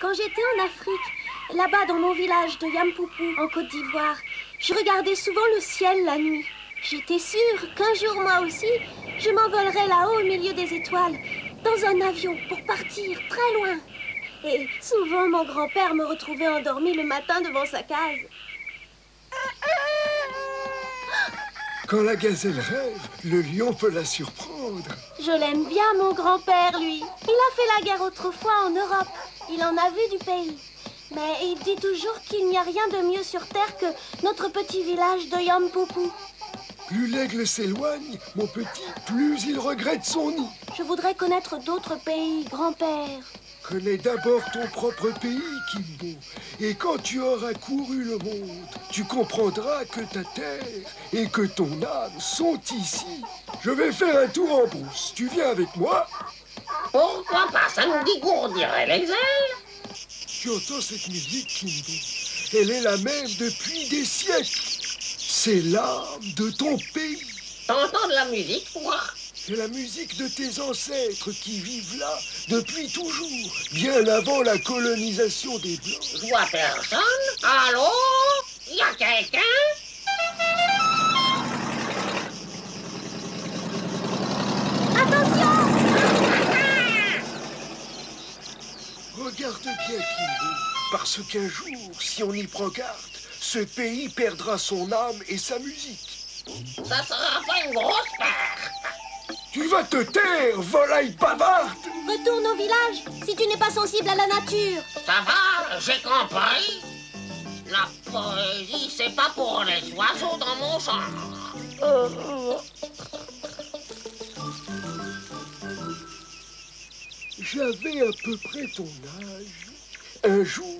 Quand j'étais en Afrique, là-bas dans mon village de Yampoupou, en Côte d'Ivoire, je regardais souvent le ciel la nuit. J'étais sûre qu'un jour, moi aussi, je m'envolerais là-haut au milieu des étoiles, dans un avion, pour partir très loin. Et souvent, mon grand-père me retrouvait endormi le matin devant sa case. Quand la gazelle rêve, le lion peut la surprendre. Je l'aime bien, mon grand-père, lui. Il a fait la guerre autrefois en Europe. Il en a vu du pays. Mais il dit toujours qu'il n'y a rien de mieux sur Terre que notre petit village de Yampoupou. Plus l'aigle s'éloigne, mon petit, plus il regrette son nid. Je voudrais connaître d'autres pays, grand-père. Connais d'abord ton propre pays, Kimbo. Et quand tu auras couru le monde, tu comprendras que ta terre et que ton âme sont ici. Je vais faire un tour en brousse. Tu viens avec moi? Pourquoi pas? Ça nous dégourdirait les ailes. Tu entends cette musique, Kimbo? Elle est la même depuis des siècles. C'est l'âme de ton pays. T'entends de la musique, toi? C'est la musique de tes ancêtres qui vivent là depuis toujours, bien avant la colonisation des Blancs. Je vois personne. Allô? Y a quelqu'un? Attention! Regarde bien, Kimbo, parce qu'un jour, si on y prend garde, ce pays perdra son âme et sa musique. Ça sera pas une grosse perte. Tu vas te taire, volaille bavarde! Retourne au village si tu n'es pas sensible à la nature. Ça va, j'ai compris. La poésie, c'est pas pour les oiseaux dans mon genre. J'avais à peu près ton âge. Un jour,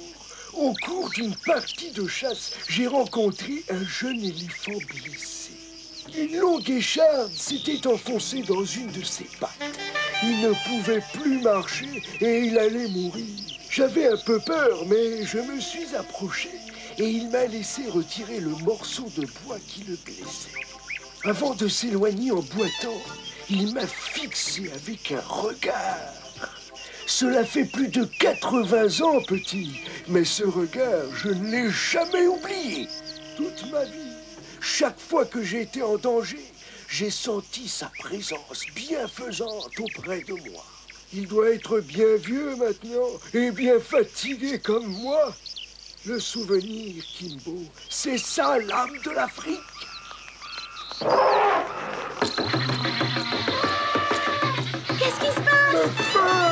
au cours d'une partie de chasse, j'ai rencontré un jeune éléphant blessé. Une longue écharde s'était enfoncée dans une de ses pattes. Il ne pouvait plus marcher et il allait mourir. J'avais un peu peur, mais je me suis approché et il m'a laissé retirer le morceau de bois qui le blessait. Avant de s'éloigner en boitant, il m'a fixé avec un regard. Cela fait plus de 80 ans, petit, mais ce regard, je ne l'ai jamais oublié. Toute ma vie, chaque fois que j'étais en danger, j'ai senti sa présence bienfaisante auprès de moi. Il doit être bien vieux maintenant et bien fatigué comme moi. Le souvenir, Kimbo, c'est ça l'âme de l'Afrique. Qu'est-ce qui se passe? Le feu!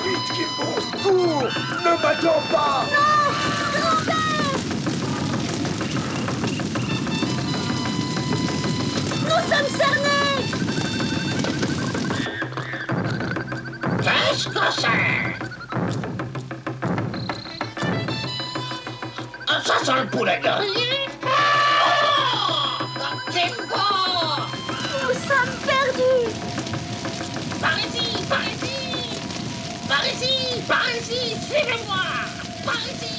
Vite, Kimbo, cours! Ne m'attends pas! Non! Grand-père! Nous sommes cernés! Qu'est-ce que c'est? Ça sent le poulet grillé. Oh! C'est bon! Nous sommes perdus! Par ici, par ici! Par ici, par ici! Suivez-moi! Par ici!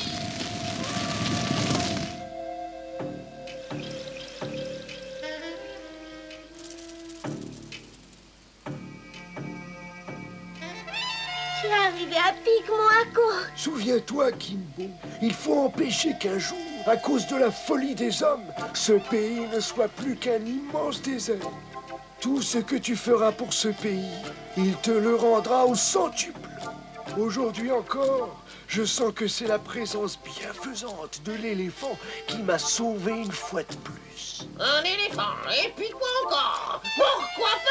Tu es arrivé à pic, mon Hako. Souviens-toi, Kimbo, il faut empêcher qu'un jour, à cause de la folie des hommes, ce pays ne soit plus qu'un immense désert. Tout ce que tu feras pour ce pays, il te le rendra au centuple. Aujourd'hui encore, je sens que c'est la présence bienfaisante de l'éléphant qui m'a sauvé une fois de plus. Un éléphant, et puis quoi encore? Pourquoi pas?